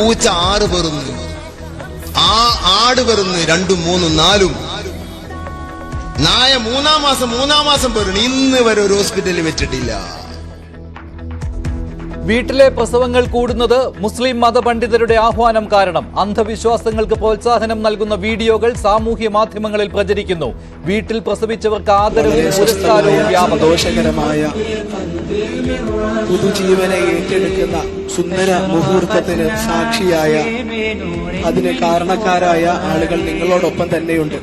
പൂച്ച 6 പെറുന്നു, ആട് പെറുന്നു 2, 3, 4. നായ 3 മാസം പെറുന്നു. ഇന്ന് വരെ ഒരു ഹോസ്പിറ്റലിൽ വെച്ചിട്ടില്ല. വീട്ടിലെ പ്രസവങ്ങൾ കൂടുന്നത് മുസ്ലിം മതപണ്ഡിതരുടെ ആഹ്വാനം കാരണം. അന്ധവിശ്വാസങ്ങൾക്ക് പ്രോത്സാഹനം നൽകുന്ന വീഡിയോകൾ സാമൂഹ്യ മാധ്യമങ്ങളിൽ പ്രചരിക്കുന്നു. വീട്ടിൽ പ്രസവിച്ചവർക്ക് ആദരവും പുരസ്കാരവും ദോഷകരമായ പുതുജീവനെ ഏറ്റെടുക്കുന്ന സുന്ദര മുഹൂർത്തത്തിന് സാക്ഷിയായ, അതിന് കാരണക്കാരായ ആളുകൾ നിങ്ങളോടൊപ്പം തന്നെയുണ്ട്.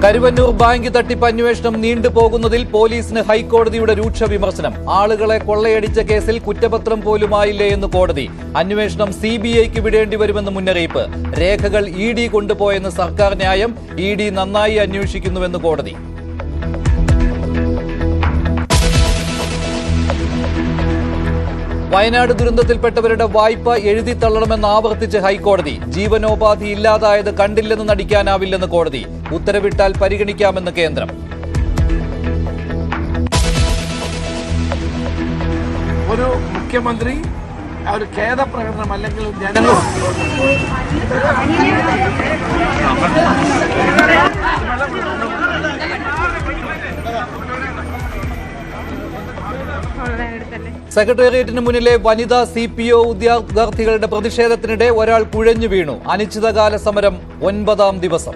കരുവന്നൂർ ബാങ്ക് തട്ടിപ്പ് അന്വേഷണം നീണ്ടുപോകുന്നതിൽ പോലീസിന് ഹൈക്കോടതിയുടെ രൂക്ഷ വിമർശനം. ആളുകളെ കൊള്ളയടിച്ച കേസിൽ കുറ്റപത്രം പോലുമായില്ലേ എന്ന് കോടതി. അന്വേഷണം CBIക്ക് വിടേണ്ടി വരുമെന്ന് മുന്നറിയിപ്പ്. രേഖകൾ ED കൊണ്ടുപോയെന്ന് സർക്കാർ ന്യായം. ED നന്നായി അന്വേഷിക്കുന്നുവെന്ന് കോടതി. വയനാട് ദുരന്തത്തിൽപ്പെട്ടവരുടെ വായ്പ എഴുതി തള്ളണമെന്ന് ആവർത്തിച്ച് ഹൈക്കോടതി. ജീവനോപാധി ഇല്ലാതായത് കണ്ടില്ലെന്ന് നടിക്കാനാവില്ലെന്ന് കോടതി. ഉത്തരവിട്ടാൽ പരിഗണിക്കാമെന്ന് കേന്ദ്രം. ഒരു മുഖ്യമന്ത്രി ഒരു ഖേദപ്രകടനം അല്ലെങ്കിൽ ജനങ്ങൾ സെക്രട്ടേറിയറ്റിന് മുന്നിലെ വനിതാ CPO ഉദ്യോഗാർത്ഥികളുടെ പ്രതിഷേധത്തിനിടെ ഒരാൾ കുഴഞ്ഞു വീണു. അനിശ്ചിതകാല സമരം 9ാം ദിവസം.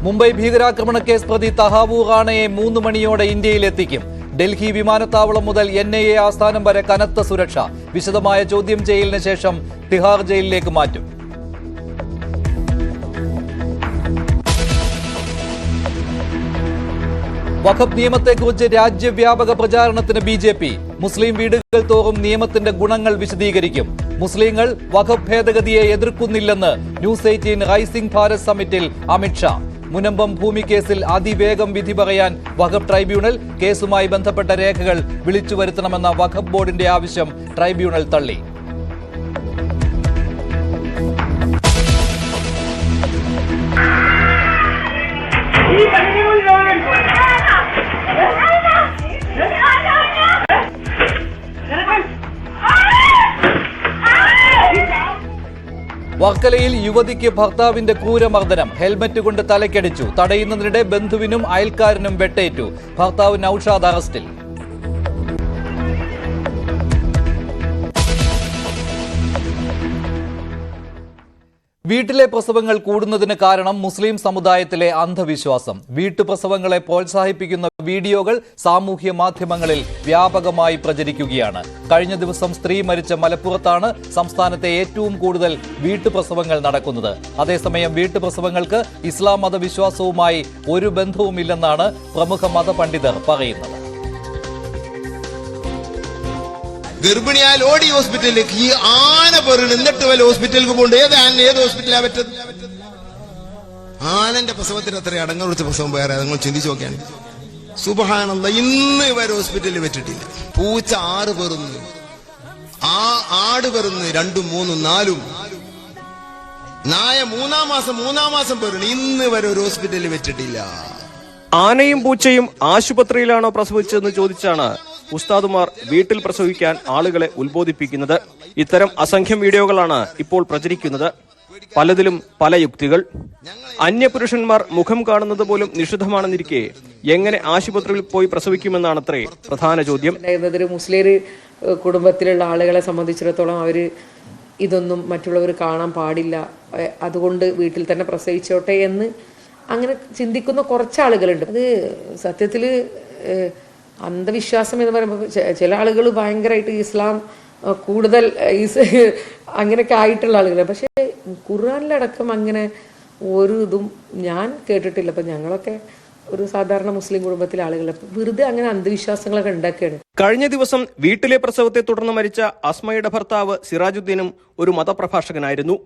മുംബൈ ഭീകരാക്രമണ കേസ് പ്രതി തഹാവൂർ റാണയെ 3 മണിയോടെ ഇന്ത്യയിലെത്തിക്കും. ഡൽഹി വിമാനത്താവളം മുതൽ NIA ആസ്ഥാനം വരെ കനത്ത സുരക്ഷ. വിശദമായ ചോദ്യം ചെയ്യലിന് ശേഷം തിഹാർ ജയിലിലേക്ക് മാറ്റും. വഖഫ് നിയമത്തെക്കുറിച്ച് രാജ്യവ്യാപക പ്രചാരണത്തിന് BJP. മുസ്ലിം വീടുകൾ തോറും നിയമത്തിന്റെ ഗുണങ്ങൾ വിശദീകരിക്കും. മുസ്ലിങ്ങൾ വഖഫ് ഭേദഗതിയെ എതിർക്കുന്നില്ലെന്ന് ന്യൂസ് 18 റൈസിംഗ് ഭാരത് സമ്മിറ്റിൽ അമിത്ഷാ. മുനമ്പം ഭൂമി കേസിൽ അതിവേഗം വിധി പറയാൻ വഖഫ് ട്രൈബ്യൂണൽ. കേസുമായി ബന്ധപ്പെട്ട രേഖകൾ വിളിച്ചു വരുത്തണമെന്ന വഖഫ് ബോർഡിന്റെ ആവശ്യം ട്രൈബ്യൂണൽ തള്ളി. വർക്കലയിൽ യുവതിക്ക് ഭർത്താവിന്റെ ക്രൂരമർദ്ദനം. ഹെൽമറ്റ് കൊണ്ട് തലയ്ക്കടിച്ചു. തടയുന്നതിനിടെ ബന്ധുവിനും അയൽക്കാരനും വെട്ടേറ്റു. ഭർത്താവ് നൌഷാദ് അറസ്റ്റിൽ. വീട്ടിലെ പ്രസവങ്ങൾ കൂടുന്നതിന് കാരണം മുസ്ലിം സമുദായത്തിലെ അന്ധവിശ്വാസം. വീട്ടുപ്രസവങ്ങളെ പ്രോത്സാഹിപ്പിക്കുന്ന വീഡിയോകൾ സാമൂഹ്യ മാധ്യമങ്ങളിൽ വ്യാപകമായി പ്രചരിക്കുകയാണ്. കഴിഞ്ഞ ദിവസം സ്ത്രീ മരിച്ച മലപ്പുറത്താണ് സംസ്ഥാനത്തെ ഏറ്റവും കൂടുതൽ വീട്ടുപ്രസവങ്ങൾ നടക്കുന്നത്. അതേസമയം വീട്ടുപ്രസവങ്ങൾക്ക് ഇസ്ലാം മതവിശ്വാസവുമായി ഒരു ബന്ധവുമില്ലെന്നാണ് പ്രമുഖ മതപണ്ഡിതർ പറയുന്നത്. ഗർഭിണിയാൽ ഓടി ഹോസ്പിറ്റലിലേക്ക്. ഈ ആന പെറുന്നു, എന്നിട്ട് വല്ല ഹോസ്പിറ്റലിലേക്ക് പോകണ്ട. ഏത് ഹോസ്പിറ്റലാ പറ്റുന്നത്? ആനന്റെ പ്രസവത്തിന് അത്ര അടങ്ങ കുറിച്ച പ്രസവം വേറെ. നിങ്ങൾ ചിന്തിച്ചു നോക്കിയാണ്. സുബ്ഹാനല്ലാഹ്, ഇന്ന് വരെ ഹോസ്പിറ്റലിൽ വെച്ചിട്ടില്ല. പൂച്ച 6 പെറുന്നു, ആട് പെറുന്നു 2, 3, 4. നായ 3 മാസം പെറുന്നു. ഇന്ന് വരെ ഒരു ഹോസ്പിറ്റലിൽ വെച്ചിട്ടില്ല. ആനയും പൂച്ചയും ആശുപത്രിയിലാണോ പ്രസവിച്ചതെന്ന് ചോദിച്ചാണ് ഉസ്താദുമാർ വീട്ടിൽ പ്രസവിക്കാൻ ആളുകളെ ഉത്ബോധിപ്പിക്കുന്നത്. ഇത്തരം അസംഖ്യം വീഡിയോകളാണ് ഇപ്പോൾ പ്രചരിക്കുന്നത്. പലതിലും പല യുക്തികൾ. അന്യപുരുഷന്മാർ മുഖം കാണുന്നത് പോലും നിഷിദ്ധമാണെന്നിരിക്കെ എങ്ങനെ ആശുപത്രിയിൽ പോയി പ്രസവിക്കുമെന്നാണത്രേ പ്രധാന ചോദ്യം. മുസ്ലിം കുടുംബത്തിലുള്ള ആളുകളെ സംബന്ധിച്ചിടത്തോളം അവര് ഇതൊന്നും മറ്റുള്ളവർ കാണാൻ പാടില്ല, അതുകൊണ്ട് വീട്ടിൽ തന്നെ പ്രസവിച്ചോട്ടെ എന്ന് അങ്ങനെ ചിന്തിക്കുന്ന കുറച്ച് ആളുകളുണ്ട്. അത് സത്യത്തിൽ അന്ധവിശ്വാസം എന്ന് പറയുമ്പോൾ ചില ആളുകൾ ഭയങ്കരമായിട്ട് ഇസ്ലാം കൂടുതൽ അങ്ങനെയൊക്കെ ആയിട്ടുള്ള ആളുകളാണ്. പക്ഷേ ഖുർആനിലടക്കം അങ്ങനെ ഒരു ഇതും ഞാൻ കേട്ടിട്ടില്ല. അപ്പം ഞങ്ങളൊക്കെ ഒരു സാധാരണ മുസ്ലിം കുടുംബത്തിലെ ആളുകളെ വെറുതെ അങ്ങനെ അന്ധവിശ്വാസങ്ങളൊക്കെ ഉണ്ടാക്കുകയാണ്. കഴിഞ്ഞ ദിവസം വീട്ടിലെ പ്രസവത്തെ തുടർന്ന് മരിച്ച അസ്മയുടെ ഭർത്താവ് സിറാജുദ്ദീനും ഒരു മതപ്രഭാഷകനായിരുന്നു.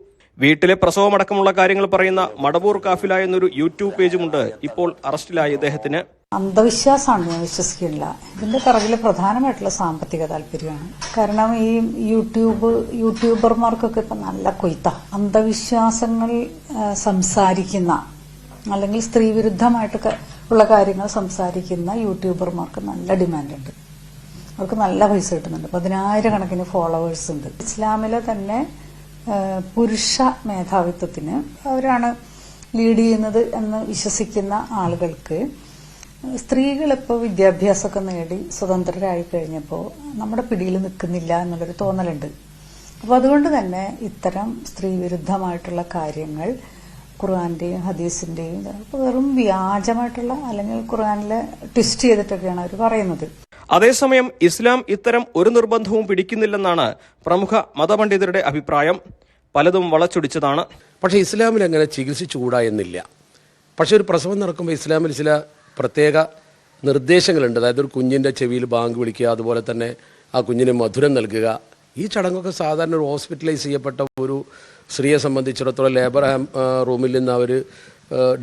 വീട്ടിലെ പ്രസവമടക്കമുള്ള കാര്യങ്ങൾ പറയുന്ന മടവൂർ കാഫില എന്നൊരു യൂട്യൂബ് പേജുമുണ്ട് ഇപ്പോൾ അറസ്റ്റിലായ ഇദ്ദേഹത്തിന്. അന്ധവിശ്വാസമാണ്, ഞാൻ വിശ്വസിക്കില്ല. ഇതിന്റെ പിറകിൽ പ്രധാനമായിട്ടുള്ള സാമ്പത്തിക താല്പര്യമാണ്. കാരണം ഈ യൂട്യൂബർമാർക്കൊക്കെ ഇപ്പൊ നല്ല കൊയ്ത്ത. അന്ധവിശ്വാസങ്ങൾ സംസാരിക്കുന്ന അല്ലെങ്കിൽ സ്ത്രീ വിരുദ്ധമായിട്ട് ഉള്ള കാര്യങ്ങൾ സംസാരിക്കുന്ന യൂട്യൂബർമാർക്ക് നല്ല ഡിമാൻഡുണ്ട്. അവർക്ക് നല്ല പൈസ കിട്ടുന്നുണ്ട്. 10,000 കണക്കിന് ഫോളോവേഴ്സ് ഉണ്ട്. ഇസ്ലാമിലെ തന്നെ പുരുഷ മേധാവിത്വത്തിന് അവരാണ് ലീഡ് ചെയ്യുന്നത് എന്ന് വിശ്വസിക്കുന്ന ആളുകൾക്ക് സ്ത്രീകളിപ്പോൾ വിദ്യാഭ്യാസമൊക്കെ നേടി സ്വതന്ത്രരായി കഴിഞ്ഞപ്പോൾ നമ്മുടെ പിടിയിൽ നിൽക്കുന്നില്ല എന്നുള്ളൊരു തോന്നലുണ്ട്. അപ്പോൾ അതുകൊണ്ട് തന്നെ ഇത്തരം സ്ത്രീ വിരുദ്ധമായിട്ടുള്ള കാര്യങ്ങൾ ഖുർആന്റെയും ഹദീസിന്റെയും വെറും വ്യാജമായിട്ടുള്ള അല്ലെങ്കിൽ ഖുർആനിലെ ട്വിസ്റ്റ് ചെയ്തിട്ടൊക്കെയാണ് അവർ പറയുന്നത്. അതേസമയം ഇസ്ലാം ഇത്തരം ഒരു നിർബന്ധവും പിടിക്കുന്നില്ലെന്നാണ് പ്രമുഖ മതപണ്ഡിതരുടെ അഭിപ്രായം. പലതും വളച്ചൊടിച്ചതാണ്. പക്ഷേ ഇസ്ലാമിൽ അങ്ങനെ ചികിത്സിച്ചുകൂടാ എന്നില്ല. പക്ഷെ ഒരു പ്രസവം നടക്കുമ്പോൾ ഇസ്ലാമിൽ ചില പ്രത്യേക നിർദ്ദേശങ്ങളുണ്ട്. അതായത് ഒരു കുഞ്ഞിൻ്റെ ചെവിയിൽ ബാങ്ക് വിളിക്കുക, അതുപോലെ തന്നെ ആ കുഞ്ഞിന് മധുരം നൽകുക. ഈ ചടങ്ങൊക്കെ സാധാരണ ഒരു ഹോസ്പിറ്റലൈസ് ചെയ്യപ്പെട്ട ഒരു സ്ത്രീയെ സംബന്ധിച്ചിടത്തോളം ലേബർ റൂമിൽ നിന്ന് അവർ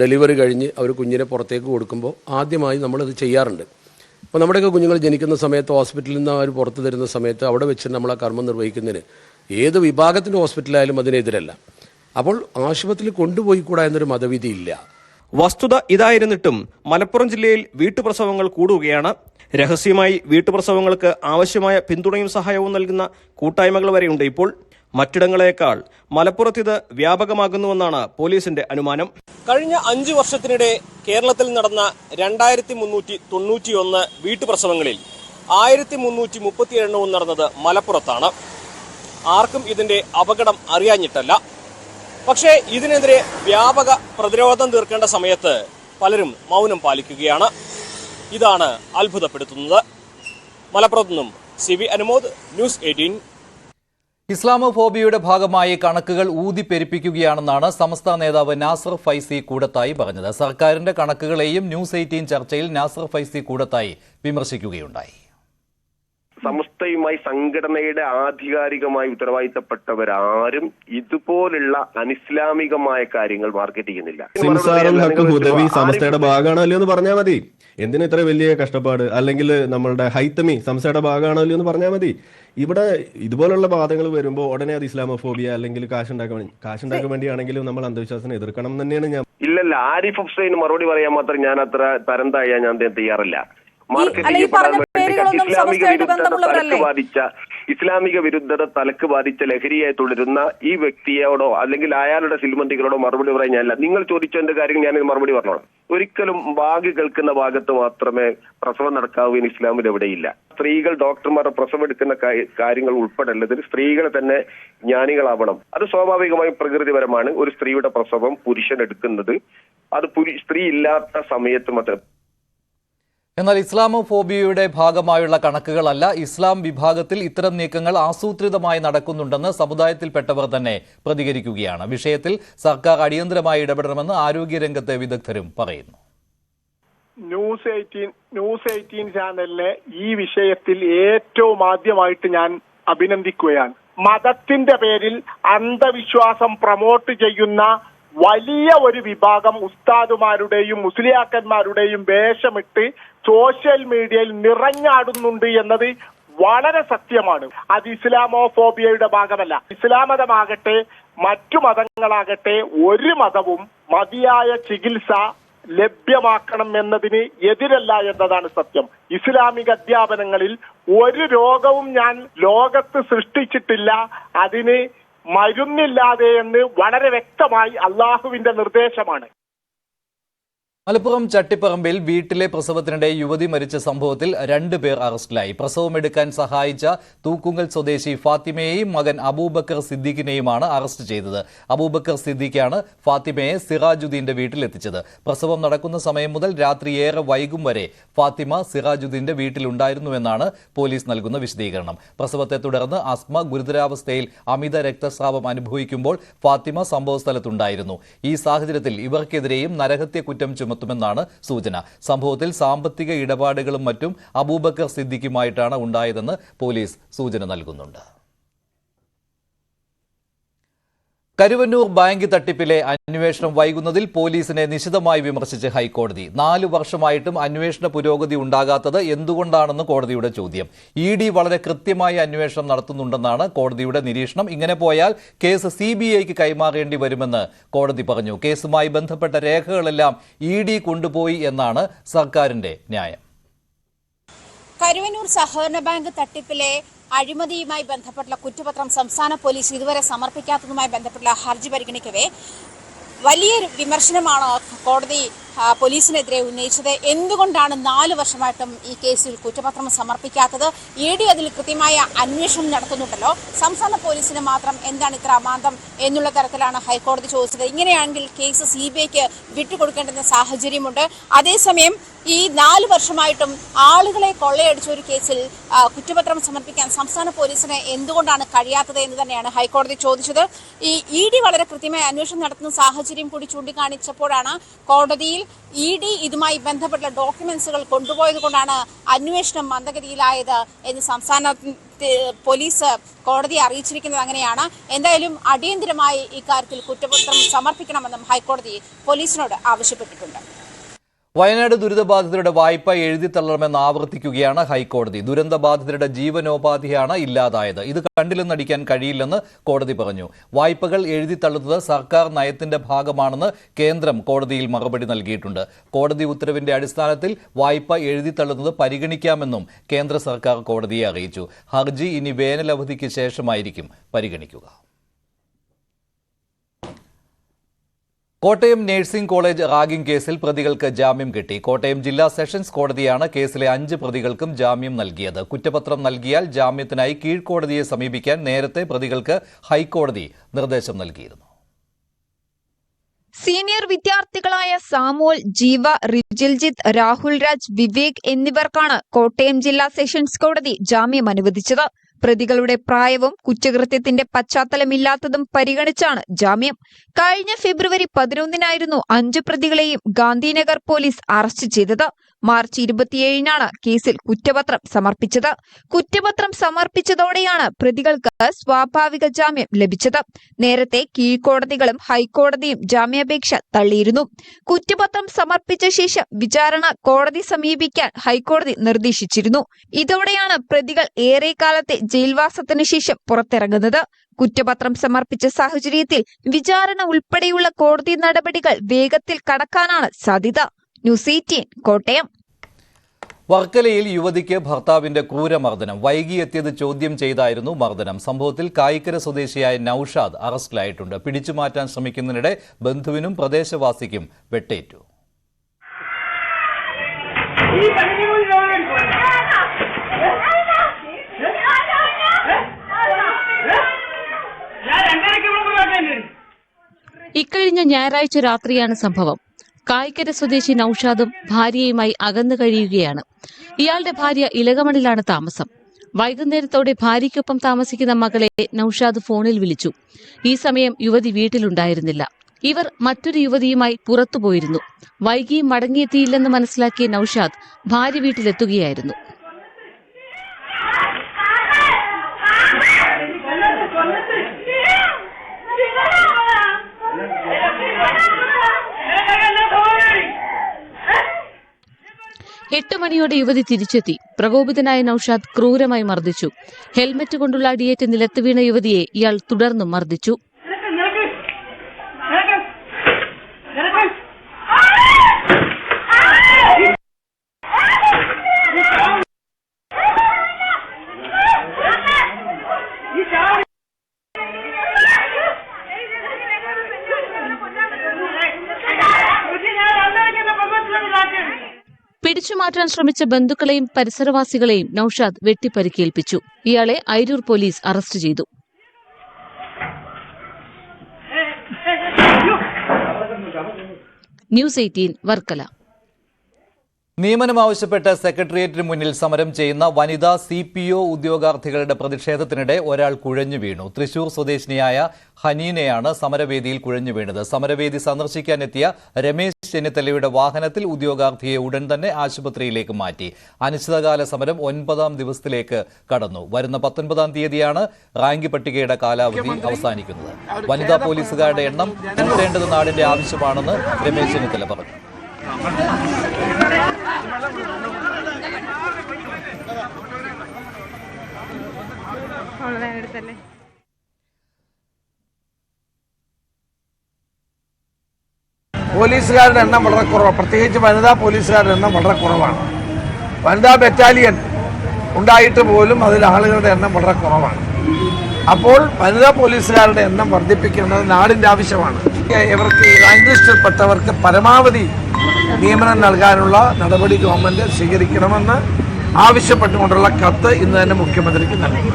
ഡെലിവറി കഴിഞ്ഞ് അവർ കുഞ്ഞിനെ പുറത്തേക്ക് കൊടുക്കുമ്പോൾ ആദ്യമായി നമ്മളത് ചെയ്യാറുണ്ട്. അപ്പോൾ നമ്മുടെയൊക്കെ കുഞ്ഞുങ്ങൾ ജനിക്കുന്ന സമയത്ത് ഹോസ്പിറ്റലിൽ നിന്ന് അവർ പുറത്തു തരുന്ന സമയത്ത് അവിടെ വെച്ച് നമ്മൾ ആ കർമ്മം നിർവഹിക്കുന്നതിന് ഏത് വിഭാഗത്തിൻ്റെ ഹോസ്പിറ്റലായാലും അതിനെതിരല്ല. അപ്പോൾ ആശുപത്രിയിൽ കൊണ്ടുപോയിക്കൂടാ എന്നൊരു മതവിധിയില്ല. വസ്തുത ഇതായിരുന്നിട്ടും മലപ്പുറം ജില്ലയിൽ വീട്ടുപ്രസവങ്ങൾ കൂടുകയാണ്. രഹസ്യമായി വീട്ടുപ്രസവങ്ങൾക്ക് ആവശ്യമായ പിന്തുണയും സഹായവും നൽകുന്ന കൂട്ടായ്മകൾ വരെയുണ്ട് ഇപ്പോൾ. മറ്റിടങ്ങളേക്കാൾ മലപ്പുറത്തിത് വ്യാപകമാകുന്നുവെന്നാണ് പോലീസിന്റെ അനുമാനം. കഴിഞ്ഞ 5 വർഷത്തിനിടെ കേരളത്തിൽ നടന്ന 2391 വീട്ടുപ്രസവങ്ങളിൽ 1337 നടന്നത് മലപ്പുറത്താണ്. ആർക്കും ഇതിന്റെ അപകടം അറിയാഞ്ഞിട്ടല്ല. പക്ഷേ ഇതിനെതിരെ വ്യാപക പ്രതിരോധം തീർക്കേണ്ട സമയത്ത് പലരും മൗനം പാലിക്കുകയാണ്. ഇതാണ് അത്ഭുതപ്പെടുത്തുന്നത്. മലപ്പുറത്തു നിന്നും CV അനുമോദ്, ന്യൂസ് 18. ഇസ്ലാമോഫോബിയയുടെ ഭാഗമായി കണക്കുകൾ ഊതിപ്പെരുപ്പിക്കുകയാണെന്നാണ് സമസ്ത നേതാവ് നാസർ ഫൈസി കൂടത്തായി പറഞ്ഞത്. സർക്കാരിന്റെ കണക്കുകളെയും ന്യൂസ് 18 ചർച്ചയിൽ നാസർ ഫൈസി കൂടത്തായി വിമർശിക്കുകയുണ്ടായി. സമസ്തയുമായി സംഘടനയുടെ ആധികാരികമായി ഉത്തരവാദിത്തപ്പെട്ടവരാരും ഇതുപോലുള്ള അനിസ്ലാമികമായ കാര്യങ്ങൾ മാർക്കറ്റ് ചെയ്യുന്നില്ല. സിംസാറുൽ ഹക്ക് ഹുദവി സമസ്തയുടെ ഭാഗമാണല്ലോ എന്ന് പറഞ്ഞാൽ മതി. എന്തിനാ ഇത്ര വലിയ കഷ്ടപ്പാട്? അല്ലെങ്കിൽ നമ്മളുടെ ഹൈത്തമി സംസ്ഥയുടെ ഭാഗമാണല്ലോ എന്ന് പറഞ്ഞാൽ മതി. ഇവിടെ ഇതുപോലുള്ള വാദങ്ങൾ വരുമ്പോൾ ഉടനെ അത് ഇസ്ലാമോഫോബിയ അല്ലെങ്കിൽ കാശുണ്ടാക്കാൻ വേണ്ടിയാണെങ്കിലും നമ്മൾ അന്ധവിശ്വാസത്തിനെ എതിർക്കണം തന്നെയാണ് ഞാൻ. ഇല്ലല്ല, ആരിഫ് ഹുസൈന് മറുപടി പറയാൻ മാത്രം ഞാൻ അത്ര തരം താഴാൻ ഞാൻ തയ്യാറല്ല. ഇസ്ലാമിക വിരുദ്ധത തലക്ക് ബാധിച്ച ലഹരിയായി തുടരുന്ന ഈ വ്യക്തിയോടോ അല്ലെങ്കിൽ അയാളുടെ സിൽമന്തികളോടോ മറുപടി പറയാൻ ഞാനില്ല. നിങ്ങൾ ചോദിച്ചതിന്റെ കാര്യം ഞാൻ മറുപടി പറഞ്ഞോളാം. ഒരിക്കലും ബാഗ് കേൾക്കുന്ന ഭാഗത്ത് മാത്രമേ പ്രസവം നടക്കാവൂ എന്ന് ഇസ്ലാമിൽ എവിടെയില്ല. സ്ത്രീകൾ ഡോക്ടർമാരുടെ പ്രസവം എടുക്കുന്ന കാര്യങ്ങൾ ഉൾപ്പെടെയുള്ളതിൽ സ്ത്രീകൾ തന്നെ ജ്ഞാനികളാവണം. അത് സ്വാഭാവികമായും പ്രകൃതിപരമാണ്. ഒരു സ്ത്രീയുടെ പ്രസവം പുരുഷൻ എടുക്കുന്നത് അത് സ്ത്രീ ഇല്ലാത്ത സമയത്ത് മാത്രം. എന്നാൽ ഇസ്ലാമോഫോബിയയുടെ ഭാഗമായുള്ള കണക്കുകളല്ല. ഇസ്ലാം വിഭാഗത്തിൽ ഇത്തരം നീക്കങ്ങൾ ആസൂത്രിതമായി നടക്കുന്നുണ്ടെന്ന് സമുദായത്തിൽപ്പെട്ടവർ തന്നെ പ്രതികരിക്കുകയാണ്. വിഷയത്തിൽ സർക്കാർ അടിയന്തരമായി ഇടപെടണമെന്ന് ആരോഗ്യരംഗത്തെ വിദഗ്ധരും പറയുന്നു. ന്യൂസ് 18 ചാനലിനെ ഈ വിഷയത്തിൽ ഏറ്റവും ആദ്യമായിട്ട് ഞാൻ അഭിനന്ദിക്കുകയാണ്. മതത്തിന്റെ പേരിൽ അന്ധവിശ്വാസം പ്രൊമോട്ട് ചെയ്യുന്ന വലിയ ഒരു വിഭാഗം ഉസ്താദുമാരുടെയും മുസ്ലിയാക്കന്മാരുടെയും വേഷമിട്ട് സോഷ്യൽ മീഡിയയിൽ നിറഞ്ഞാടുന്നുണ്ട് എന്നത് വളരെ സത്യമാണ്. അത് ഇസ്ലാമോഫോബിയയുടെ ഭാഗമല്ല. ഇസ്ലാം മതമാകട്ടെ മറ്റു മതങ്ങളാകട്ടെ ഒരു മതവും മതിയായ ചികിത്സ ലഭ്യമാക്കണം എന്നതിന് എതിരല്ല എന്നതാണ് സത്യം. ഇസ്ലാമിക അധ്യാപനങ്ങളിൽ ഒരു രോഗവും ഞാൻ ലോകത്ത് സൃഷ്ടിച്ചിട്ടില്ല, അതിന് മരുന്നില്ലാതെ എന്ന് വളരെ വ്യക്തമായി അള്ളാഹുവിന്റെ നിർദ്ദേശമാണ്. മലപ്പുറം ചട്ടിപ്പറമ്പിൽ വീട്ടിലെ പ്രസവത്തിനിടെ യുവതി മരിച്ച സംഭവത്തിൽ 2 പേർ അറസ്റ്റിലായി. പ്രസവമെടുക്കാൻ സഹായിച്ച തൂക്കുങ്ങൽ സ്വദേശി ഫാത്തിമയെയും മകൻ അബൂബക്കർ സിദ്ദീഖിനെയുമാണ് അറസ്റ്റ് ചെയ്തത്. അബൂബക്കർ സിദ്ദീഖാണ് ഫാത്തിമയെ സിറാജുദ്ദീന്റെ വീട്ടിലെത്തിച്ചത്. പ്രസവം നടക്കുന്ന സമയം മുതൽ രാത്രി ഏറെ വൈകും വരെ ഫാത്തിമ സിറാജുദ്ദീന്റെ വീട്ടിലുണ്ടായിരുന്നുവെന്നാണ് പോലീസ് നൽകുന്ന വിശദീകരണം. പ്രസവത്തെ തുടർന്ന് അസ്മ ഗുരുതരാവസ്ഥയിൽ അമിത രക്തസ്രാവം അനുഭവിക്കുമ്പോൾ ഫാത്തിമ സംഭവസ്ഥലത്തുണ്ടായിരുന്നു. ഈ സാഹചര്യത്തിൽ ഇവർക്കെതിരെയും നരഹത്യ കുറ്റം ചുമത്തുമെന്നാണ് സൂചന. സംഭവത്തിൽ സാമ്പത്തിക ഇടപാടുകളും മറ്റും അബൂബക്കർ സിദ്ദീഖുമായിട്ടാണ് ഉണ്ടായതെന്ന് പോലീസ് സൂചന നൽകുന്നുണ്ട്. കരുവന്നൂർ ബാങ്ക് തട്ടിപ്പിലെ അന്വേഷണം വൈകുന്നതിൽ പോലീസിനെ നിശിതമായി വിമർശിച്ച് ഹൈക്കോടതി. 4 വർഷമായിട്ടും അന്വേഷണ പുരോഗതി ഉണ്ടാകാത്തത് എന്തുകൊണ്ടാണെന്ന് കോടതിയുടെ ചോദ്യം. ED വളരെ കൃത്യമായി അന്വേഷണം നടത്തുന്നുണ്ടെന്നാണ് കോടതിയുടെ നിരീക്ഷണം. ഇങ്ങനെ പോയാൽ കേസ് CBIക്ക് കൈമാറേണ്ടി വരുമെന്ന് കോടതി പറഞ്ഞു. കേസുമായി ബന്ധപ്പെട്ട രേഖകളെല്ലാം ED കൊണ്ടുപോയി എന്നാണ് സർക്കാരിന്റെ ന്യായം. കരുവന്നൂർ സഹകരണ ബാങ്ക് തട്ടിപ്പിലെ അഴിമതിയുമായി ബന്ധപ്പെട്ടുള്ള കുറ്റപത്രം സംസ്ഥാന പോലീസ് ഇതുവരെ സമർപ്പിക്കാത്തതുമായി ബന്ധപ്പെട്ടുള്ള ഹർജി പരിഗണിക്കവേ വലിയൊരു വിമർശനമാണ് കോടതി പോലീസിനെതിരെ ഉന്നയിച്ചത്. എന്തുകൊണ്ടാണ് 4 വർഷമായിട്ടും ഈ കേസിൽ കുറ്റപത്രം സമർപ്പിക്കാത്തത്? ED അതിൽ കൃത്യമായ അന്വേഷണം നടത്തുന്നുണ്ടല്ലോ, സംസ്ഥാന പോലീസിന് മാത്രം എന്താണ് ഇത്ര അമാന്തം എന്നുള്ള തരത്തിലാണ് ഹൈക്കോടതി ചോദിച്ചത്. ഇങ്ങനെയാണെങ്കിൽ കേസ് CBIക്ക് വിട്ടുകൊടുക്കേണ്ടുന്ന സാഹചര്യമുണ്ട്. അതേസമയം ഈ 4 വർഷമായിട്ടും ആളുകളെ കൊള്ളയടിച്ച ഒരു കേസിൽ കുറ്റപത്രം സമർപ്പിക്കാൻ സംസ്ഥാന പോലീസിന് എന്തുകൊണ്ടാണ് കഴിയാത്തത് എന്ന് തന്നെയാണ് ഹൈക്കോടതി ചോദിച്ചത്. ഈ ED വളരെ കൃത്യമായ അന്വേഷണം നടത്തുന്ന സാഹചര്യം കൂടി ചൂണ്ടിക്കാണിച്ചപ്പോഴാണ് കോടതിയിൽ ED ഇതുമായി ബന്ധപ്പെട്ട ഡോക്യുമെന്റ്സുകൾ കൊണ്ടുപോയത് കൊണ്ടാണ് അന്വേഷണം മന്ദഗതിയിലായത് എന്ന് സംസ്ഥാന പോലീസ് കോടതിയെ അറിയിച്ചിരിക്കുന്നത്. അങ്ങനെയാണ്. എന്തായാലും അടിയന്തരമായി ഇക്കാര്യത്തിൽ കുറ്റപത്രം സമർപ്പിക്കണമെന്നും ഹൈക്കോടതി പോലീസിനോട് ആവശ്യപ്പെട്ടിട്ടുണ്ട്. വയനാട് ദുരിതബാധിതരുടെ വായ്പ എഴുതിത്തള്ളണമെന്ന് ആവർത്തിക്കുകയാണ് ഹൈക്കോടതി. ദുരന്തബാധിതരുടെ ജീവനോപാധിയാണ് ഇല്ലാതായത്. ഇത് കണ്ടില്ലെന്നടിക്കാൻ കഴിയില്ലെന്ന് കോടതി പറഞ്ഞു. വായ്പകൾ എഴുതിത്തള്ളുന്നത് സർക്കാർ നയത്തിന്റെ ഭാഗമാണെന്ന് കേന്ദ്രം കോടതിയിൽ മറുപടി നൽകിയിട്ടുണ്ട്. കോടതി ഉത്തരവിന്റെ അടിസ്ഥാനത്തിൽ വായ്പ എഴുതിത്തള്ളുന്നത് പരിഗണിക്കാമെന്നും കേന്ദ്ര സർക്കാർ കോടതിയെ അറിയിച്ചു. ഹർജി ഇനി വേനലവധിക്ക് ശേഷമായിരിക്കും പരിഗണിക്കുക. കോട്ടയം നഴ്സിംഗ് കോളേജ് റാഗിംഗ് കേസിൽ പ്രതികൾക്ക് ജാമ്യം കിട്ടി. കോട്ടയം ജില്ലാ സെഷൻസ് കോടതിയാണ് കേസിലെ 5 പ്രതികൾക്കും ജാമ്യം നൽകിയത്. കുറ്റപത്രം നൽകിയാൽ ജാമ്യത്തിനായി കീഴ്ക്കോടതിയെ സമീപിക്കാൻ നേരത്തെ പ്രതികൾക്ക് ഹൈക്കോടതി നിർദ്ദേശം നൽകിയിരുന്നു. സീനിയർ വിദ്യാർത്ഥികളായ സാമോൾ, ജീവ, റിജിൽജിത്ത്, രാഹുൽ രാജ്, വിവേക് എന്നിവർക്കാണ് കോട്ടയം ജില്ലാ സെഷൻസ് കോടതി ജാമ്യം അനുവദിച്ചത്. പ്രതികളുടെ പ്രായവും കുറ്റകൃത്യത്തിന്റെ പശ്ചാത്തലമില്ലാത്തതും പരിഗണിച്ചാണ് ജാമ്യം. കഴിഞ്ഞ ഫെബ്രുവരി 11-നായിരുന്നു 5 പ്രതികളെയും ഗാന്ധിനഗർ പോലീസ് അറസ്റ്റ് ചെയ്തത്. മാർച്ച് 27-നാണ് കേസിൽ കുറ്റപത്രം സമർപ്പിച്ചത്. കുറ്റപത്രം സമർപ്പിച്ചതോടെയാണ് പ്രതികൾക്ക് സ്വാഭാവിക ജാമ്യം ലഭിച്ചത്. നേരത്തെ കീഴ്ക്കോടതികളും ഹൈക്കോടതിയും ജാമ്യാപേക്ഷ തള്ളിയിരുന്നു. കുറ്റപത്രം സമർപ്പിച്ച ശേഷം വിചാരണ കോടതി സമീപിക്കാൻ ഹൈക്കോടതി നിർദ്ദേശിച്ചിരുന്നു. ഇതോടെയാണ് പ്രതികൾ ഏറെക്കാലത്തെ ജയിൽവാസത്തിനു ശേഷം പുറത്തിറങ്ങുന്നത്. കുറ്റപത്രം സമർപ്പിച്ച സാഹചര്യത്തിൽ വിചാരണ ഉൾപ്പെടെയുള്ള കോടതി നടപടികൾ വേഗത്തിൽ കടക്കാനാണ് സാധ്യത. ന്യൂസ് 18 കോട്ടയം. വർക്കലയിൽ യുവതിക്ക് ഭർത്താവിന്റെ ക്രൂരമർദ്ദനം. വൈകിയെത്തിയത് ചോദ്യം ചെയ്തായിരുന്നു മർദ്ദനം. സംഭവത്തിൽ കായിക്കര സ്വദേശിയായ നൌഷാദ് അറസ്റ്റിലായിട്ടുണ്ട്. പിടിച്ചുമാറ്റാൻ ശ്രമിക്കുന്നതിനിടെ ബന്ധുവിനും പ്രദേശവാസിക്കും വെട്ടേറ്റു. ഇക്കഴിഞ്ഞ ഞായറാഴ്ച രാത്രിയാണ് സംഭവം. കായിക്കര സ്വദേശി നൌഷാദും ഭാര്യയുമായി അകന്നു കഴിയുകയാണ്. ഇയാളുടെ ഭാര്യ ഇലകമണിലാണ് താമസം. വൈകുന്നേരത്തോടെ ഭാര്യയ്ക്കൊപ്പം താമസിക്കുന്ന മകളെ നൌഷാദ് ഫോണിൽ വിളിച്ചു. ഈ സമയം യുവതി വീട്ടിലുണ്ടായിരുന്നില്ല. ഇവർ മറ്റൊരു യുവതിയുമായി പുറത്തുപോയിരുന്നു. വൈകിയും മടങ്ങിയെത്തിയില്ലെന്ന് മനസ്സിലാക്കിയ നൌഷാദ് ഭാര്യ വീട്ടിലെത്തുകയായിരുന്നു. എട്ട് മണിയോടെ യുവതി തിരിച്ചെത്തി. പ്രകോപിതനായ നൌഷാദ് ക്രൂരമായി മർദ്ദിച്ചു. ഹെൽമറ്റ് കൊണ്ടുള്ള അടിയേറ്റ് നിലത്ത് വീണ യുവതിയെ ഇയാൾ തുടർന്നും മർദ്ദിച്ചു. പിടിച്ചുമാറ്റാൻ ശ്രമിച്ച ബന്ധുക്കളെയും പരിസരവാസികളെയും നൌഷാദ് വെട്ടിപ്പരിക്കേൽപ്പിച്ചു. ഇയാളെ അയിരൂർ പോലീസ് അറസ്റ്റ് ചെയ്തു. ന്യൂസ് 18 വർക്കല. നിയമനം ആവശ്യപ്പെട്ട് സെക്രട്ടേറിയറ്റിന് മുന്നിൽ സമരം ചെയ്യുന്ന വനിതാ CPO ഉദ്യോഗാർത്ഥികളുടെ പ്രതിഷേധത്തിനിടെ ഒരാൾ കുഴഞ്ഞു വീണു. തൃശൂർ സ്വദേശിനിയായ ഹനീനയാണ് സമരവേദിയിൽ കുഴഞ്ഞു വീണത്. സമരവേദി സന്ദർശിക്കാനെത്തിയ രമേശ് ചെന്നിത്തലയുടെ വാഹനത്തിൽ ഉദ്യോഗാർത്ഥിയെ ഉടൻ തന്നെ ആശുപത്രിയിലേക്ക് മാറ്റി. അനിശ്ചിതകാല സമരം 9ാം ദിവസത്തിലേക്ക് കടന്നു. വരുന്ന 19ാം തീയതിയാണ് റാങ്ക് പട്ടികയുടെ കാലാവധി അവസാനിക്കുന്നത്. വനിതാ പോലീസുകാരുടെ എണ്ണം കൂട്ടേണ്ടത് നാടിന്റെ ആവശ്യമാണെന്ന് രമേശ് ചെന്നിത്തല പറഞ്ഞു. പോലീസുകാരുടെ എണ്ണം വളരെ കുറവാണ്. പ്രത്യേകിച്ച് വനിതാ പോലീസുകാരുടെ എണ്ണം വളരെ കുറവാണ്. വനിതാ ബറ്റാലിയൻ ഉണ്ടായിട്ട് പോലും അതിൽ ആളുകളുടെ എണ്ണം വളരെ കുറവാണ്. അപ്പോൾ വനിതാ പോലീസുകാരുടെ എണ്ണം വർദ്ധിപ്പിക്കേണ്ടത് നാടിന്റെ ആവശ്യമാണ്. ഇവർക്ക് റാങ്ക് ലിസ്റ്റിൽപ്പെട്ടവർക്ക് പരമാവധി നിയമനം നൽകാനുള്ള നടപടി ഗവൺമെന്റ് സ്വീകരിക്കണമെന്ന് ആവശ്യപ്പെട്ടുകൊണ്ടുള്ള കത്ത് ഇന്ന് തന്നെ മുഖ്യമന്ത്രിക്ക് നൽകി.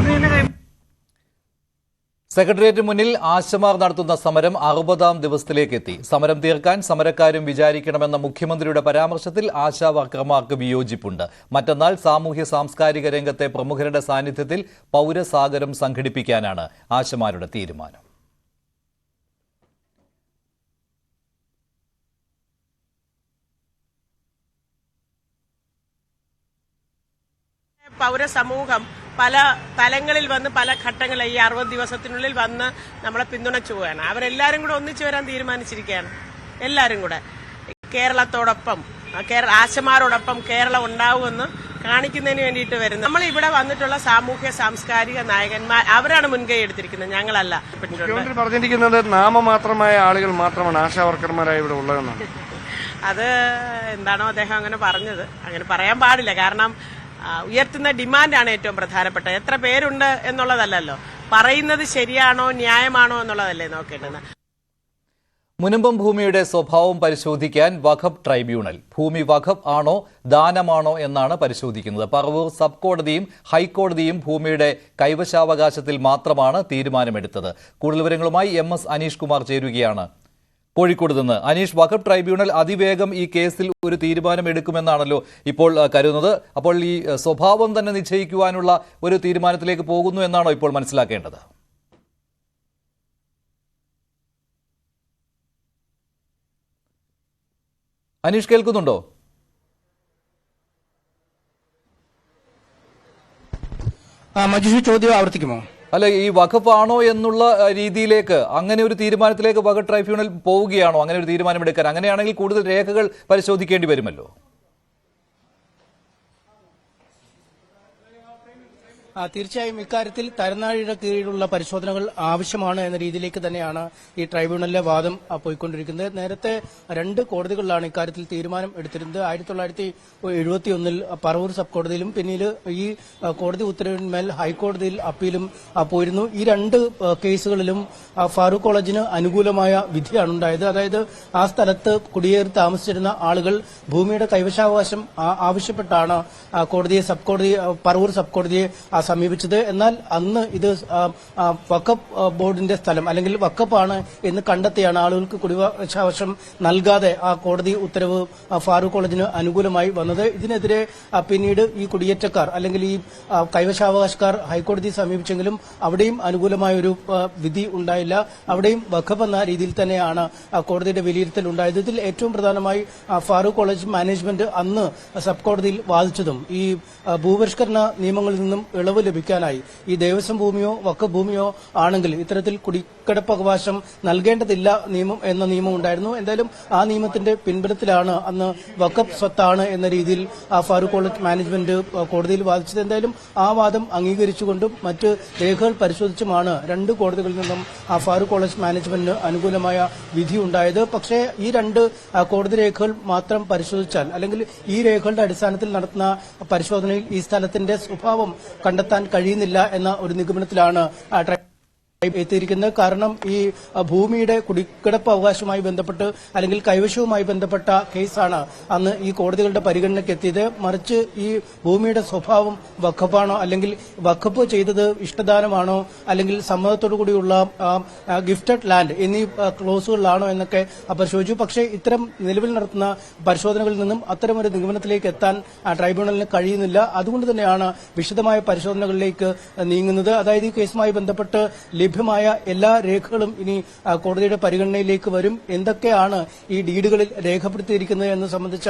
സെക്രട്ടേറിയറ്റിന് മുന്നിൽ ആശമാർ നടത്തുന്ന സമരം 60ാം ദിവസത്തിലേക്ക് എത്തി. സമരം തീർക്കാൻ സമരക്കാരും വിചാരിക്കണമെന്ന മുഖ്യമന്ത്രിയുടെ പരാമർശത്തിൽ ആശാ വർക്കർമാർക്ക് വിയോജിപ്പുണ്ട്. മറ്റന്നാൾ സാമൂഹ്യ സാംസ്കാരിക രംഗത്തെ പ്രമുഖരുടെ സാന്നിധ്യത്തിൽ പൗരസാഗരം സംഘടിപ്പിക്കാനാണ് ആശമാരുടെ തീരുമാനം. പൗരസമൂഹം പല തലങ്ങളിൽ വന്ന് പല ഘട്ടങ്ങളിൽ ഈ 60 ദിവസത്തിനുള്ളിൽ വന്ന് നമ്മളെ പിന്തുണച്ചു പോവുകയാണ്. അവരെല്ലാവരും കൂടെ ഒന്നിച്ചു വരാൻ തീരുമാനിച്ചിരിക്കുകയാണ്. എല്ലാവരും കൂടെ കേരളത്തോടൊപ്പം ആശമാരോടൊപ്പം കേരളം ഉണ്ടാവുമെന്ന് കാണിക്കുന്നതിന് വേണ്ടിയിട്ട് വരുന്നത്. നമ്മൾ ഇവിടെ വന്നിട്ടുള്ള സാമൂഹ്യ സാംസ്കാരിക നായകന്മാർ അവരാണ് മുൻകൈ എടുത്തിരിക്കുന്നത്, ഞങ്ങളല്ല. മുഖ്യമന്ത്രി പറഞ്ഞിരിക്കുന്നത് നാമമാത്രമായ ആളുകൾ മാത്രമാണ് ആശാ വർക്കർമാരായി ഇവിടെ ഉള്ളതെന്നാണ്. അത് എന്താണോ അദ്ദേഹം അങ്ങനെ പറഞ്ഞത്, അങ്ങനെ പറയാൻ പാടില്ല. കാരണം ഉയർത്തുന്ന ഡിമാൻഡാണ് ഏറ്റവും പ്രധാനപ്പെട്ടത്. എത്ര പേരുണ്ട് എന്നുള്ളതല്ലല്ലോ, പറയുന്നത് ശരിയാണോ ന്യായമാണോ എന്നുള്ളതല്ലേ നോക്കേണ്ടത്. മുനമ്പം ഭൂമിയുടെ സ്വഭാവം പരിശോധിക്കാൻ വഖഫ് ട്രൈബ്യൂണൽ. ഭൂമി വഖഫ് ആണോ ദാനമാണോ എന്നാണ് പരിശോധിക്കുന്നത്. പറവൂർ സബ് കോടതിയും ഹൈക്കോടതിയും ഭൂമിയുടെ കൈവശാവകാശത്തിൽ മാത്രമാണ് തീരുമാനമെടുത്തത്. കൂടുതൽ വിവരങ്ങളുമായി MS അനീഷ് കുമാർ ചേരുകയാണ് കോഴിക്കോട് നിന്ന്. അനീഷ്, വഖഫ് ട്രൈബ്യൂണൽ അതിവേഗം ഈ കേസിൽ ഒരു തീരുമാനമെടുക്കുമെന്നാണല്ലോ ഇപ്പോൾ കരുതുന്നത്. അപ്പോൾ ഈ സ്വഭാവം തന്നെ നിശ്ചയിക്കുവാനുള്ള ഒരു തീരുമാനത്തിലേക്ക് പോകുന്നു എന്നാണോ ഇപ്പോൾ മനസ്സിലാക്കേണ്ടത്? അനീഷ്, കേൾക്കുന്നുണ്ടോ? മജീഷ്, ചോദ്യം ആവർത്തിക്കുമോ? അല്ല, ഈ വഖഫ് ആണോ എന്നുള്ള രീതിയിലേക്ക്, അങ്ങനെ ഒരു തീരുമാനത്തിലേക്ക് വഖഫ് ട്രൈബ്യൂണൽ പോവുകയാണോ? അങ്ങനെ ഒരു തീരുമാനമെടുക്കാൻ അങ്ങനെയാണെങ്കിൽ കൂടുതൽ രേഖകൾ പരിശോധിക്കേണ്ടി വരുമല്ലോ. തീർച്ചയായും ഇക്കാര്യത്തിൽ തരനാഴിയുടെ കീഴിലുള്ള പരിശോധനകൾ ആവശ്യമാണ് എന്ന രീതിയിലേക്ക് തന്നെയാണ് ഈ ട്രൈബ്യൂണലിലെ വാദം പോയിക്കൊണ്ടിരിക്കുന്നത്. നേരത്തെ 2 കോടതികളിലാണ് ഇക്കാര്യത്തിൽ തീരുമാനം എടുത്തിരുന്നത്. 1971 പറവൂർ സബ് കോടതിയിലും പിന്നീട് ഈ കോടതി ഉത്തരവിന്മേൽ ഹൈക്കോടതിയിൽ അപ്പീലും പോയിരുന്നു. ഈ 2 കേസുകളിലും ഫാറൂഖ് കോളേജിന് അനുകൂലമായ വിധിയാണ് ഉണ്ടായത്. അതായത് ആ സ്ഥലത്ത് കുടിയേറി താമസിച്ചിരുന്ന ആളുകൾ ഭൂമിയുടെ കൈവശാവകാശം ആവശ്യപ്പെട്ടാണ് പറവൂർ സബ് കോടതിയെ സമീപിച്ചത്. എന്നാൽ അന്ന് ഇത് വഖഫ് ബോർഡിന്റെ സ്ഥലം അല്ലെങ്കിൽ വഖഫാണ് എന്ന് കണ്ടെത്തിയാണ് ആളുകൾക്ക് കുടിവശാവകാശം നൽകാതെ ആ കോടതി ഉത്തരവ് ഫാറൂഖ് കോളേജിന് അനുകൂലമായി വന്നത്. ഇതിനെതിരെ പിന്നീട് ഈ കുടിയേറ്റക്കാർ അല്ലെങ്കിൽ ഈ കൈവശാവകാശക്കാർ ഹൈക്കോടതിയെ സമീപിച്ചെങ്കിലും അവിടെയും അനുകൂലമായ ഒരു വിധി ഉണ്ടായില്ല. അവിടെയും വഖഫ് എന്ന രീതിയിൽ തന്നെയാണ് കോടതിയുടെ വിലയിരുത്തൽ ഉണ്ടായത്. ഇതിൽ ഏറ്റവും പ്രധാനമായി ഫാറൂഖ് കോളേജ് മാനേജ്മെന്റ് അന്ന് സബ് കോടതിയിൽ വാദിച്ചതും ഈ ഭൂപരിഷ്കരണ നിയമങ്ങളിൽ നിന്നും ഇളവ് ലഭിക്കാനായി ഈ ദേവസ്വം ഭൂമിയോ വഖഫ് ഭൂമിയോ ആണെങ്കിൽ ഇത്തരത്തിൽ കുടിക്കടപ്പ് അവകാശം നൽകേണ്ടതില്ല എന്ന നിയമം ഉണ്ടായിരുന്നു. എന്തായാലും ആ നിയമത്തിന്റെ പിൻബലത്തിലാണ് അന്ന് വഖഫ് സ്വത്താണ് എന്ന രീതിയിൽ ഫാറൂഖ് കോളേജ് മാനേജ്മെന്റ് കോടതിയിൽ വാദിച്ചത്. എന്തായാലും ആ വാദം അംഗീകരിച്ചുകൊണ്ടും മറ്റ് രേഖകൾ പരിശോധിച്ചുമാണ് 2 കോടതികളിൽ നിന്നും ഫാറൂഖ് കോളേജ് മാനേജ്മെന്റിന് അനുകൂലമായ വിധി ഉണ്ടായത്. പക്ഷേ ഈ 2 കോടതി രേഖകൾ മാത്രം പരിശോധിച്ചാൽ അല്ലെങ്കിൽ ഈ രേഖകളുടെ അടിസ്ഥാനത്തിൽ നടത്തുന്ന പരിശോധനയിൽ ഈ സ്ഥലത്തിന്റെ സ്വഭാവം കണ്ടെത്താൻ കഴിയുന്നില്ല എന്ന ഒരു നിഗമനത്തിലാണ് എത്തിയിരിക്കുന്നത്. കാരണം ഈ ഭൂമിയുടെ കുടിക്കിടപ്പ് അവകാശവുമായി ബന്ധപ്പെട്ട് അല്ലെങ്കിൽ കൈവശവുമായി ബന്ധപ്പെട്ട കേസാണ് അന്ന് ഈ കോടതികളുടെ പരിഗണനയ്ക്ക് എത്തിയത്. മറിച്ച് ഈ ഭൂമിയുടെ സ്വഭാവം വഖഫാണോ അല്ലെങ്കിൽ വഖഫ് ചെയ്തത് ഇഷ്ടദാനമാണോ അല്ലെങ്കിൽ സമ്മതത്തോടു കൂടിയുള്ള ഗിഫ്റ്റഡ് ലാൻഡ് എന്നീ ക്ലോസുകളിലാണോ എന്നൊക്കെ പരിശോധിച്ചു. പക്ഷേ ഇത്തരം നിലവിൽ നടത്തുന്ന പരിശോധനകളിൽ നിന്നും അത്തരമൊരു നിഗമനത്തിലേക്ക് എത്താൻ ട്രൈബ്യൂണലിന് കഴിയുന്നില്ല. അതുകൊണ്ട് തന്നെയാണ് വിശദമായ പരിശോധനകളിലേക്ക് നീങ്ങുന്നത്. അതായത് ഈ കേസുമായി ബന്ധപ്പെട്ട് ലഭ്യമായ എല്ലാ രേഖകളും ഇനി കോടതിയുടെ പരിഗണനയിലേക്ക് വരും. എന്തൊക്കെയാണ് ഈ ഡീഡുകളിൽ രേഖപ്പെടുത്തിയിരിക്കുന്നത് എന്ന് സംബന്ധിച്ച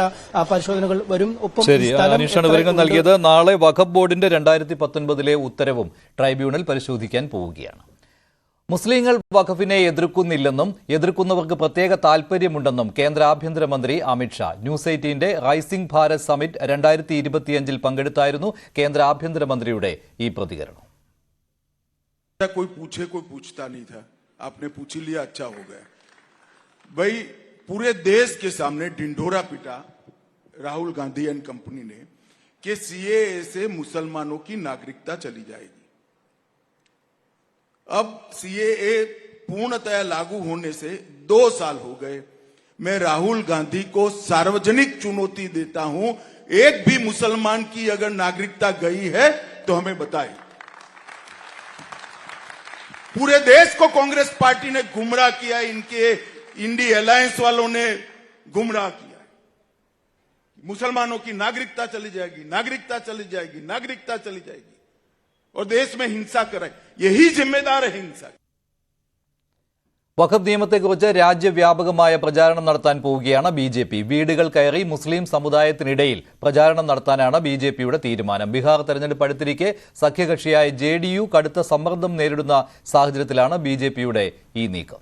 പരിശോധനകൾ വരും. ഒപ്പം വിവരങ്ങൾ നൽകിയത്. നാളെ വഖഫ് ബോർഡിന്റെ 2019 ഉത്തരവും ട്രൈബ്യൂണൽ പരിശോധിക്കാൻ പോവുകയാണ്. മുസ്ലിങ്ങൾ വഖഫിനെ എതിർക്കുന്നില്ലെന്നും എതിർക്കുന്നവർക്ക് പ്രത്യേക താൽപര്യമുണ്ടെന്നും കേന്ദ്ര ആഭ്യന്തരമന്ത്രി Amit Shah news 18 rising Bharat summit 2025 പങ്കെടുത്തായിരുന്നു കേന്ദ്ര ആഭ്യന്തരമന്ത്രിയുടെ ഈ പ്രതികരണം. कोई पूछे कोई पूछता नहीं था, आपने पूछ लिया, अच्छा हो गया भाई। पूरे देश के सामने ढिंढोरा पिटा राहुल गांधी एंड कंपनी ने कि सीएए से मुसलमानों की नागरिकता चली जाएगी। अब सीएए पूर्णतया लागू होने से 2 साल हो गए। मैं राहुल गांधी को सार्वजनिक चुनौती देता हूं, एक भी मुसलमान की अगर नागरिकता गई है तो हमें बताए। पूरे देश को कांग्रेस पार्टी ने गुमराह किया, इनके इंडी अलायंस वालों ने गुमराह किया। मुसलमानों की नागरिकता चली जाएगी, नागरिकता चली जाएगी, नागरिकता चली जाएगी और देश में हिंसा कराए, यही जिम्मेदार है हिंसा। വഖഫ് നിയമത്തെക്കുറിച്ച് രാജ്യവ്യാപകമായ പ്രചാരണം നടത്താൻ പോവുകയാണ് BJP. വീടുകൾ കയറി മുസ്ലിം സമുദായത്തിനിടയിൽ പ്രചാരണം നടത്താനാണ് BJPയുടെ തീരുമാനം. ബീഹാർ തെരഞ്ഞെടുപ്പ് അടുത്തിരിക്കെ സഖ്യകക്ഷിയായ JDU കടുത്ത സമ്മർദ്ദം നേരിടുന്ന സാഹചര്യത്തിലാണ് BJPയുടെ ഈ നീക്കം.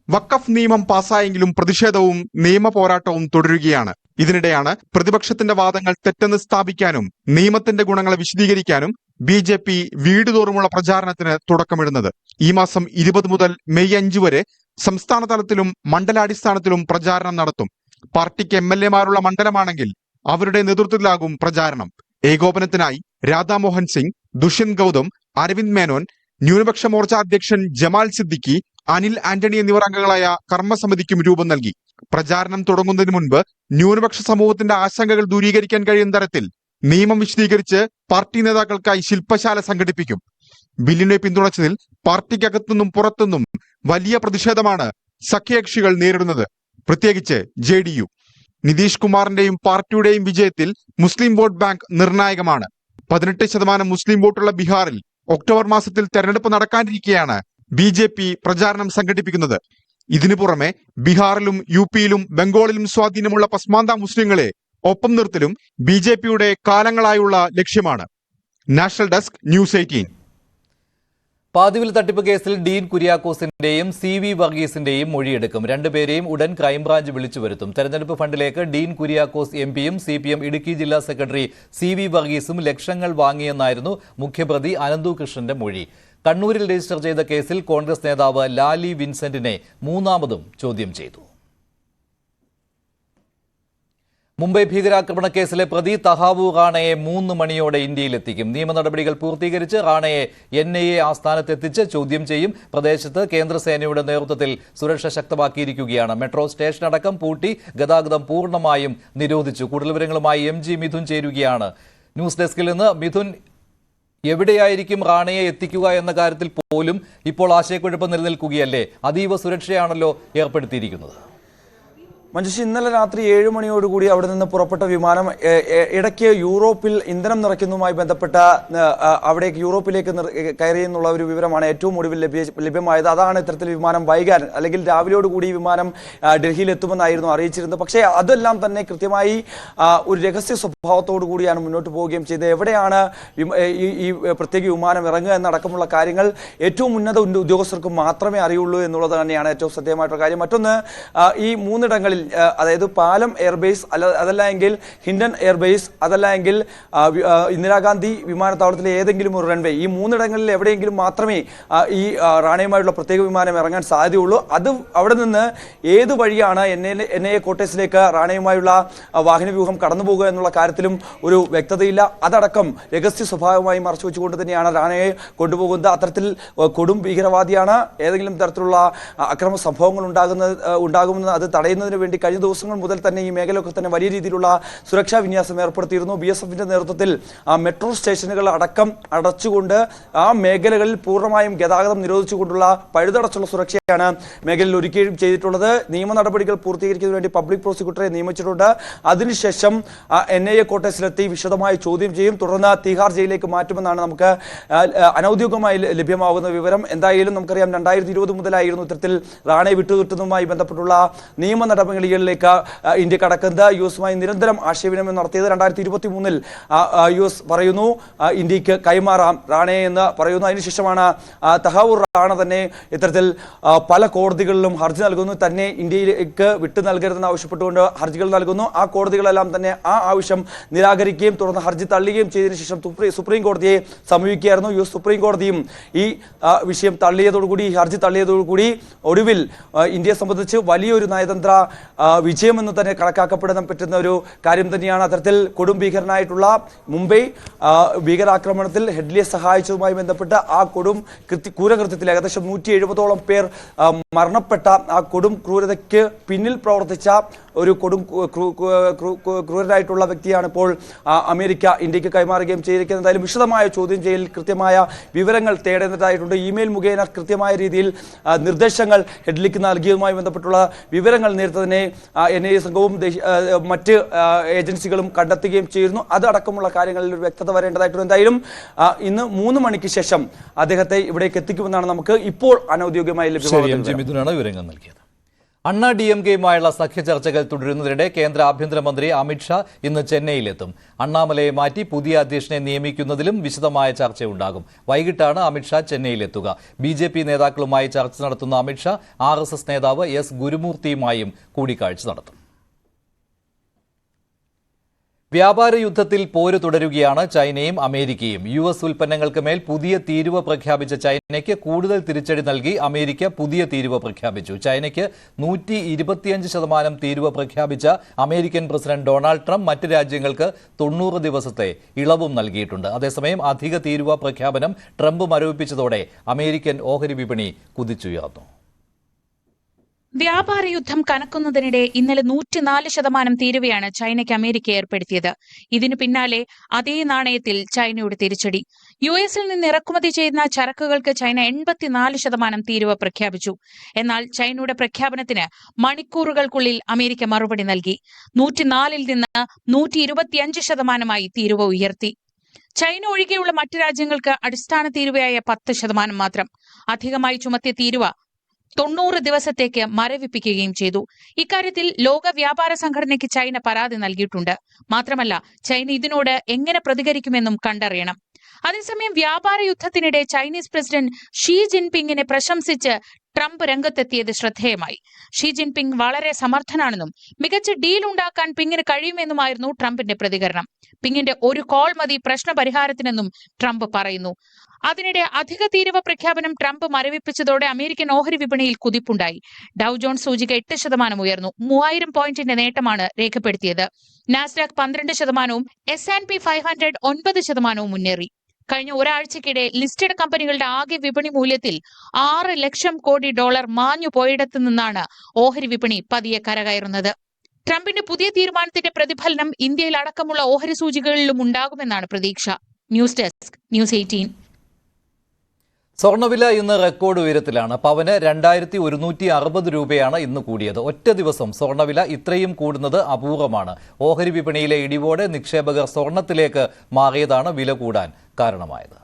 വഖഫ് നിയമം പാസായെങ്കിലും പ്രതിഷേധവും നിയമ പോരാട്ടവും തുടരുകയാണ്. ഇതിനിടെയാണ് പ്രതിപക്ഷത്തിന്റെ വാദങ്ങൾ തെറ്റെന്ന് സ്ഥാപിക്കാനും നിയമത്തിന്റെ ഗുണങ്ങൾ വിശദീകരിക്കാനും BJP വീടുതോറുമുള്ള പ്രചാരണത്തിന് തുടക്കമിടുന്നത്. ഈ മാസം 20 മുതൽ മെയ് 5 വരെ സംസ്ഥാന തലത്തിലും മണ്ഡലാടിസ്ഥാനത്തിലും പ്രചാരണം നടത്തും. പാർട്ടിക്ക് MLA-മാരുള്ള മണ്ഡലമാണെങ്കിൽ അവരുടെ നേതൃത്വത്തിലാകും പ്രചാരണം. ഏകോപനത്തിനായി രാധാമോഹൻ സിംഗ്, ദുഷ്യന്ത് ഗൌതം, അരവിന്ദ് മേനോൻ, ന്യൂനപക്ഷ മോർച്ച അധ്യക്ഷൻ ജമാൽ സിദ്ദിഖി, അനിൽ ആന്റണി എന്നിവർ അംഗങ്ങളായ കർമ്മസമിതിക്കും രൂപം നൽകി. പ്രചാരണം തുടങ്ങുന്നതിന് മുൻപ് ന്യൂനപക്ഷ സമൂഹത്തിന്റെ ആശങ്കകൾ ദൂരീകരിക്കാൻ കഴിയുന്ന തരത്തിൽ നിയമം വിശദീകരിച്ച് പാർട്ടി നേതാക്കൾക്കായി ശില്പശാല സംഘടിപ്പിക്കും. ബില്ലിനെ പിന്തുണച്ചതിൽ പാർട്ടിക്കകത്തുനിന്നും പുറത്തുനിന്നും വലിയ പ്രതിഷേധമാണ് സഖ്യകക്ഷികൾ നേരിടുന്നത്, പ്രത്യേകിച്ച് JDU. നിതീഷ് കുമാറിന്റെയും പാർട്ടിയുടെയും വിജയത്തിൽ മുസ്ലിം വോട്ട് ബാങ്ക് നിർണായകമാണ്. 18% മുസ്ലിം വോട്ടുള്ള ബീഹാറിൽ ഒക്ടോബർ മാസത്തിൽ തെരഞ്ഞെടുപ്പ് നടക്കാനിരിക്കെയാണ് BJP പ്രചാരണം സംഘടിപ്പിക്കുന്നത്. ഇതിനു പുറമെ ബീഹാറിലും UP-യിലും ബംഗാളിലും സ്വാധീനമുള്ള പസ്മാന്ത മുസ്ലിങ്ങളെ ഒപ്പം നിർത്തലും BJPയുടെ കാലങ്ങളായുള്ള ലക്ഷ്യമാണ്. National desk news 18. പാതിവിൽ തട്ടിപ്പ് കേസിൽ ഡീൻ കുര്യാക്കോസിന്റെയും CV വർഗീസിന്റെയും മൊഴിയെടുക്കും. രണ്ടുപേരെയും ഉടൻ ക്രൈംബ്രാഞ്ച് വിളിച്ചു വരുത്തും. തെരഞ്ഞെടുപ്പ് ഫണ്ടിലേക്ക് ഡീൻ കുര്യാക്കോസ് MP-യും CPM ഇടുക്കി ജില്ലാ സെക്രട്ടറി CV വർഗീസും ലക്ഷങ്ങൾ വാങ്ങിയെന്നായിരുന്നു മുഖ്യപ്രതി അനന്തു കൃഷ്ണന്റെ മൊഴി. കണ്ണൂരിൽ രജിസ്റ്റർ ചെയ്ത കേസിൽ കോൺഗ്രസ് നേതാവ് ലാലി വിൻസെന്റിനെ മൂന്നാമതും ചോദ്യം ചെയ്തു. മുംബൈ ഭീകരാക്രമണ കേസിലെ പ്രതി തഹാവൂർ റാണയെ 3 മണിയോടെ ഇന്ത്യയിലെത്തിക്കും. നിയമ നടപടികൾ പൂർത്തീകരിച്ച് റാണയെ NIA ആസ്ഥാനത്തെത്തിച്ച് ചോദ്യം ചെയ്യും. പ്രദേശത്ത് കേന്ദ്രസേനയുടെ നേതൃത്വത്തിൽ സുരക്ഷ ശക്തമാക്കിയിരിക്കുകയാണ്. മെട്രോ സ്റ്റേഷനടക്കം പൂട്ടി, ഗതാഗതം പൂർണ്ണമായും നിരോധിച്ചു. കൂടുതൽ വിവരങ്ങളുമായി MG മിഥുൻ ചേരുകയാണ്. ന്യൂസ് ഡെസ്കിൽ നിന്ന് മിഥുൻ, എവിടെയായിരിക്കും റാണയെ എത്തിക്കുക എന്ന കാര്യത്തിൽ പോലും ഇപ്പോൾ ആശയക്കുഴപ്പം നിലനിൽക്കുകയല്ലേ? അതീവ സുരക്ഷയാണല്ലോ ഏർപ്പെടുത്തിയിരിക്കുന്നത്. മഞ്ജുഷി, ഇന്നലെ രാത്രി 7 മണിയോടുകൂടി അവിടെ നിന്ന് പുറപ്പെട്ട വിമാനം ഇടയ്ക്ക് യൂറോപ്പിൽ ഇന്ധനം നിറയ്ക്കുന്നതുമായി ബന്ധപ്പെട്ട അവിടേക്ക് യൂറോപ്പിലേക്ക് കയറിയെന്നുള്ള ഒരു വിവരമാണ് ഏറ്റവും ഒടുവിൽ ലഭ്യമായത്. അതാണ് ഇത്തരത്തിൽ വിമാനം വൈകാൻ അല്ലെങ്കിൽ രാവിലെയോടുകൂടി വിമാനം ഡൽഹിയിൽ എത്തുമെന്നായിരുന്നു അറിയിച്ചിരുന്നത്. പക്ഷേ അതെല്ലാം തന്നെ കൃത്യമായി ഒരു രഹസ്യ സ്വഭാവത്തോടു കൂടിയാണ് മുന്നോട്ട് പോവുകയും ചെയ്തത്. എവിടെയാണ് ഈ പ്രത്യേക വിമാനം ഇറങ്ങുക എന്നടക്കമുള്ള കാര്യങ്ങൾ ഏറ്റവും ഉന്നത ഉദ്യോഗസ്ഥർക്ക് മാത്രമേ അറിയുള്ളൂ എന്നുള്ളത് തന്നെയാണ് ഏറ്റവും ശ്രദ്ധേയമായിട്ടുള്ള കാര്യം. മറ്റൊന്ന്, ഈ 3 ഇടങ്ങളിൽ അതായത് പാലം എയർബേസ് അതല്ല എങ്കിൽ ഹിൻഡൻ എയർബേസ് അതല്ല എങ്കിൽ ഇന്ദിരാഗാന്ധി വിമാനത്താവളത്തിലെ ഏതെങ്കിലും ഒരു റൺവേ, ഈ മൂന്നിടങ്ങളിൽ എവിടെയെങ്കിലും മാത്രമേ ഈ റാണയുമായുള്ള പ്രത്യേക വിമാനം ഇറങ്ങാൻ സാധ്യതയുള്ളൂ. അത് അവിടെ നിന്ന് ഏത് വഴിയാണ് NIA ക്വാർട്ടേഴ്സിലേക്ക് റാണയുമായുള്ള വാഹനവ്യൂഹം കടന്നു പോകുക എന്നുള്ള കാര്യത്തിലും ഒരു വ്യക്തതയില്ല. അതടക്കം രഹസ്യ സ്വഭാവമായി മറച്ചു വെച്ചുകൊണ്ട് തന്നെയാണ് റാണയെ കൊണ്ടുപോകുന്നത്. അത്തരത്തിൽ കൊടും ഭീകരവാദിയാണ്. ഏതെങ്കിലും തരത്തിലുള്ള അക്രമ സംഭവങ്ങൾ ഉണ്ടാകുമെന്ന് അത് തടയുന്നതിന് വേണ്ടി കഴിഞ്ഞ ദിവസങ്ങൾ മുതൽ തന്നെ ഈ മേഖലയൊക്കെ തന്നെ വലിയ രീതിയിലുള്ള സുരക്ഷാ വിന്യാസം ഏർപ്പെടുത്തിയിരുന്നു. BSFന്റെ നേതൃത്വത്തിൽ മെട്രോ സ്റ്റേഷനുകൾ അടക്കം അടച്ചുകൊണ്ട് ആ മേഖലകളിൽ പൂർണ്ണമായും ഗതാഗതം നിരോധിച്ചുകൊണ്ടുള്ള പഴുതടച്ചുള്ള സുരക്ഷയാണ് മേഖലയിൽ ഒരുക്കുകയും ചെയ്തിട്ടുള്ളത്. നിയമ നടപടികൾ പൂർത്തീകരിക്കുന്നതിന് വേണ്ടി പബ്ലിക് പ്രോസിക്യൂട്ടറെ നിയമിച്ചിട്ടുണ്ട്. അതിനുശേഷം NIA ക്വാർട്ടേഴ്സിലെത്തി വിശദമായി ചോദ്യം ചെയ്യും. തുടർന്ന് തിഹാർ ജയിലിലേക്ക് മാറ്റുമെന്നാണ് നമുക്ക് അനൌദ്യോഗികമായി ലഭ്യമാകുന്ന വിവരം. എന്തായാലും നമുക്കറിയാം 2020 മുതലായിരുന്നു ഇത്തരത്തിൽ റാണയെ വിട്ടുകിട്ടുന്നതുമായി ബന്ധപ്പെട്ടുള്ള നിയമ നടപടികളിലേക്ക് ഇന്ത്യ കടക്കുന്നത്. US-മായി നിരന്തരം ആശയവിനിമയം നടത്തിയത് 2023 US പറയുന്നു ഇന്ത്യക്ക് കൈമാറാം റാണയെ എന്ന് പറയുന്നു. അതിനുശേഷമാണ് തഹാവൂർ റാണ തന്നെ ഇത്തരത്തിൽ പല കോടതികളിലും ഹർജി നൽകുന്നു. തന്നെ ഇന്ത്യയിലേക്ക് വിട്ടു നൽകരുതെന്ന് ആവശ്യപ്പെട്ടുകൊണ്ട് ഹർജികൾ നൽകുന്നു. ആ കോടതികളെല്ലാം തന്നെ ആ ആവശ്യം നിരാകരിക്കുകയും തുടർന്ന് ഹർജി തള്ളുകയും ചെയ്തതിനു ശേഷം സുപ്രീം കോടതിയെ സമീപിക്കുകയായിരുന്നു. US സുപ്രീം കോടതിയും ഈ വിഷയം തള്ളിയതോടുകൂടി, ഹർജി തള്ളിയതോടുകൂടി ഒടുവിൽ ഇന്ത്യയെ സംബന്ധിച്ച് വലിയൊരു നയതന്ത്ര വിജയമെന്ന് തന്നെ കണക്കാക്കപ്പെടാൻ പറ്റുന്ന ഒരു കാര്യം തന്നെയാണ്. അത്തരത്തിൽ കൊടും ഭീകരനായിട്ടുള്ള മുംബൈ ഭീകരാക്രമണത്തിൽ ഹെഡ്ലിയെ സഹായിച്ചതുമായി ബന്ധപ്പെട്ട് ആ കൊടും ക്രൂരകൃത്യത്തിൽ ഏകദേശം 170ഓളം പേർ മരണപ്പെട്ട ആ കൊടും ക്രൂരതയ്ക്ക് പിന്നിൽ പ്രവർത്തിച്ച ഒരു കൊടും ക്രൂരനായിട്ടുള്ള വ്യക്തിയാണ് ഇപ്പോൾ അമേരിക്ക ഇന്ത്യക്ക് കൈമാറുകയും ചെയ്തിരിക്കുന്നത്. എന്തായാലും വിശദമായ ചോദ്യം ചെയ്യൽ, കൃത്യമായ വിവരങ്ങൾ തേടേണ്ടതായിട്ടുണ്ട്. ഇമെയിൽ മുഖേന കൃത്യമായ രീതിയിൽ നിർദ്ദേശങ്ങൾ ഹെഡ്ലിക്ക് നൽകിയതുമായി ബന്ധപ്പെട്ടുള്ള വിവരങ്ങൾ നേരത്തെ തന്നെ NIA സംഘവും മറ്റ് ഏജൻസികളും കണ്ടെത്തുകയും ചെയ്യുന്നു. അതടക്കമുള്ള കാര്യങ്ങളിൽ ഒരു വ്യക്തത വരേണ്ടതായിട്ടുണ്ട്. എന്തായാലും ഇന്ന് 3 മണിക്ക് ശേഷം അദ്ദേഹത്തെ ഇവിടേക്ക് എത്തിക്കുമെന്നാണ് നമുക്ക് ഇപ്പോൾ അനൌദ്യോഗികമായി ലഭ്യമാകുന്നത്. വിവരങ്ങൾ നൽകിയത്. അണ്ണാ DMKയുമായുള്ള സഖ്യ ചർച്ചകൾ തുടരുന്നതിനിടെ കേന്ദ്ര ആഭ്യന്തരമന്ത്രി അമിത്ഷാ ഇന്ന് ചെന്നൈയിലെത്തും. അണ്ണാമലയെ മാറ്റി പുതിയ അധ്യക്ഷനെ നിയമിക്കുന്നതിലും വിശദമായ ചർച്ചയുണ്ടാകും. വൈകിട്ടാണ് അമിത്ഷാ ചെന്നൈയിലെത്തുക. BJP നേതാക്കളുമായി ചർച്ച നടത്തുന്ന അമിത്ഷാ RSS നേതാവ് S ഗുരുമൂർത്തിയുമായും കൂടിക്കാഴ്ച നടത്തും. വ്യാപാര യുദ്ധത്തിൽ പോര് തുടരുകയാണ് ചൈനയും അമേരിക്കയും. US ഉൽപ്പന്നങ്ങൾക്ക് മേൽ പുതിയ തീരുവ പ്രഖ്യാപിച്ച ചൈനയ്ക്ക് കൂടുതൽ തിരിച്ചടി നൽകി അമേരിക്ക പുതിയ തീരുവ പ്രഖ്യാപിച്ചു. ചൈനയ്ക്ക് 125% തീരുവ പ്രഖ്യാപിച്ച അമേരിക്കൻ പ്രസിഡന്റ് ഡൊണാൾഡ് ട്രംപ് മറ്റ് രാജ്യങ്ങൾക്ക് 90 ദിവസത്തെ ഇളവും നൽകിയിട്ടുണ്ട്. അതേസമയം അധിക തീരുവ പ്രഖ്യാപനം ട്രംപ് മരവിപ്പിച്ചതോടെ അമേരിക്കൻ ഓഹരി വിപണി കുതിച്ചുയർന്നു. വ്യാപാര യുദ്ധം കനക്കുന്നതിനിടെ ഇന്നലെ 104% തീരുവയാണ് ചൈനയ്ക്ക് അമേരിക്ക ഏർപ്പെടുത്തിയത്. ഇതിനു പിന്നാലെ അതേ നാണയത്തിൽ ചൈനയുടെ തിരിച്ചടി. US-ൽ നിന്ന് ഇറക്കുമതി ചെയ്യുന്ന ചരക്കുകൾക്ക് ചൈന 84% തീരുവ പ്രഖ്യാപിച്ചു. എന്നാൽ ചൈനയുടെ പ്രഖ്യാപനത്തിന് മണിക്കൂറുകൾക്കുള്ളിൽ അമേരിക്ക മറുപടി നൽകി. 104-ൽ നിന്ന് 125%-മായി തീരുവ ഉയർത്തി. ചൈന ഒഴികെയുള്ള മറ്റ് രാജ്യങ്ങൾക്ക് അടിസ്ഥാന തീരുവയായ 10% മാത്രം. അധികമായി ചുമത്തിയ തീരുവ 90 ദിവസത്തേക്ക് മരവിപ്പിക്കുകയും ചെയ്തു. ഇക്കാര്യത്തിൽ ലോക വ്യാപാര സംഘടനയ്ക്ക് ചൈന പരാതി നൽകിയിട്ടുണ്ട്. മാത്രമല്ല ചൈന ഇതിനോട് എങ്ങനെ പ്രതികരിക്കുമെന്നും കണ്ടറിയണം. അതേസമയം വ്യാപാര യുദ്ധത്തിനിടെ ചൈനീസ് പ്രസിഡന്റ് ഷീ ജിൻപിങ്ങിനെ പ്രശംസിച്ച് ട്രംപ് രംഗത്തെത്തിയത് ശ്രദ്ധേയമായി. ഷീ ജിൻപിങ് വളരെ സമർത്ഥനാണെന്നും മികച്ച ഡീൽ ഉണ്ടാക്കാൻ പിങ്ങിന് കഴിയുമെന്നുമായിരുന്നു ട്രംപിന്റെ പ്രതികരണം. പിങ്ങിന്റെ ഒരു കോൾ മതി പ്രശ്നപരിഹാരത്തിനെന്നും ട്രംപ് പറയുന്നു. അതിനിടെ അധിക തീരുവ പ്രഖ്യാപനം ട്രംപ് മരവിപ്പിച്ചതോടെ അമേരിക്കൻ ഓഹരി വിപണിയിൽ കുതിപ്പുണ്ടായി. ഡൌ ജോൺസ് സൂചിക 8% ഉയർന്നു. 3000 പോയിന്റിന്റെ നേട്ടമാണ് രേഖപ്പെടുത്തിയത്. നാസ്ഡാക്ക് 12%, S&P 500 9% മുന്നേറി. കഴിഞ്ഞ ഒരാഴ്ചക്കിടെ ലിസ്റ്റഡ് കമ്പനികളുടെ ആകെ വിപണി മൂല്യത്തിൽ $6 ലക്ഷം കോടി മാഞ്ഞു പോയിടത്തു നിന്നാണ് ഓഹരി വിപണി പതിയെ കരകയറുന്നത്. ട്രംപിന്റെ പുതിയ തീരുമാനത്തിന്റെ പ്രതിഫലനം ഇന്ത്യയിൽ അടക്കമുള്ള ഓഹരി സൂചികകളിലും ഉണ്ടാകുമെന്നാണ് പ്രതീക്ഷ. News desk, news 18. സ്വർണ്ണവില ഇന്ന് റെക്കോർഡ് ഉയരത്തിലാണ്. പവന് 2160 രൂപയാണ് ഇന്ന് കൂടിയത്. ഒറ്റ ദിവസം സ്വർണ്ണവില ഇത്രയും കൂടുന്നത് അപൂർവമാണ്. ഓഹരി വിപണിയിലെ ഇടിവോടെ നിക്ഷേപകർ സ്വർണത്തിലേക്ക് മാറിയതാണ് വില കൂടാൻ കാരണമായത്.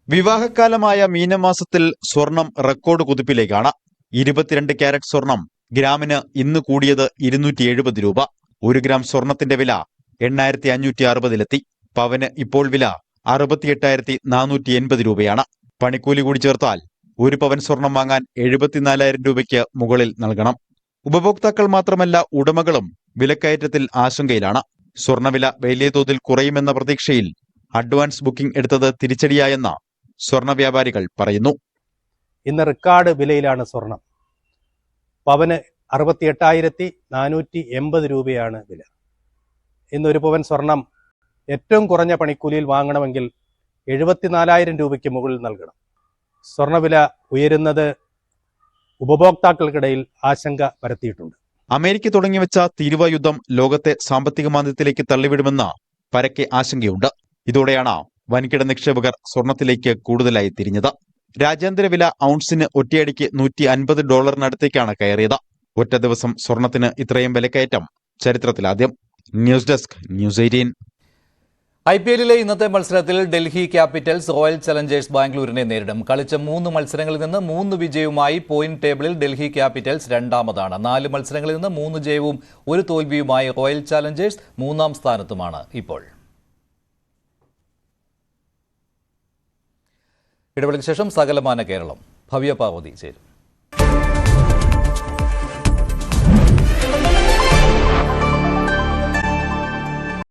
വിവാഹക്കാലമായ മീനമാസത്തിൽ സ്വർണം റെക്കോർഡ് കുതിപ്പിലേക്കാണ്. 22 ക്യാരറ്റ് സ്വർണം ഗ്രാമിന് ഇന്ന് കൂടിയത് 270 രൂപ. 1 ഗ്രാം സ്വർണത്തിന്റെ വില 8560-ലെത്തി. പവന് ഇപ്പോൾ വില 68,480 രൂപയാണ്. പണിക്കൂലി കൂടി ചേർത്താൽ 1 പവൻ സ്വർണം വാങ്ങാൻ 74,000 രൂപയ്ക്ക് മുകളിൽ നൽകണം. ഉപഭോക്താക്കൾ മാത്രമല്ല ഉടമകളും വിലക്കയറ്റത്തിൽ ആശങ്കയിലാണ്. സ്വർണ്ണവില വലിയ തോതിൽ കുറയുമെന്ന പ്രതീക്ഷയിൽ അഡ്വാൻസ് ബുക്കിംഗ് എടുത്തത് തിരിച്ചടിയായെന്ന് സ്വർണ്ണ വ്യാപാരികൾ പറയുന്നു. ഇന്ന് റെക്കോർഡ് വിലയിലാണ് സ്വർണം. പവന് 68,480 രൂപയാണ് വില. ഇന്നൊരു പവൻ സ്വർണം ഏറ്റവും കുറഞ്ഞ പണിക്കൂലിയിൽ വാങ്ങണമെങ്കിൽ 74,000 രൂപയ്ക്ക് മുകളിൽ നൽകണം. സ്വർണ്ണവില ഉയരുന്നത് ഉപഭോക്താക്കൾക്കിടയിൽ ആശങ്ക പരത്തിയിട്ടുണ്ട്. അമേരിക്ക തുടങ്ങിവെച്ച തീരുവ യുദ്ധം ലോകത്തെ സാമ്പത്തിക മാന്ദ്യത്തിലേക്ക് തള്ളിവിടുമെന്ന് പരക്കെ ആശങ്കയുണ്ട്. ഇതോടെയാണ് വൻകിട നിക്ഷേപകർ സ്വർണത്തിലേക്ക് കൂടുതലായി തിരിഞ്ഞത്. രാജ്യാന്തര വില ഔൺസിന് ഒറ്റയടിക്ക് $150 കയറിയത്. ഒറ്റ ദിവസം സ്വർണത്തിന് ഇത്രയും വിലക്കയറ്റം ചരിത്രത്തിലാദ്യം. News desk, news 18. IPL-ലെ ഇന്നത്തെ മത്സരത്തിൽ ഡൽഹി ക്യാപിറ്റൽസ് റോയൽ ചലഞ്ചേഴ്സ് ബാംഗ്ലൂരിനെ നേരിടും. കളിച്ച 3 മത്സരങ്ങളിൽ നിന്ന് 3 വിജയവുമായി പോയിന്റ് ടേബിളിൽ ഡൽഹി ക്യാപിറ്റൽസ് രണ്ടാമതാണ്. 4 മത്സരങ്ങളിൽ നിന്ന് 3 ജയവും 1 തോൽവിയുമായി റോയൽ ചലഞ്ചേഴ്സ് 3-ാം സ്ഥാനത്തുമാണ് ഇപ്പോൾ. ഇടവേളയ്ക്ക് ശേഷം സകലമാന കേരളം ഭവ്യ പാർവതി ചേരും.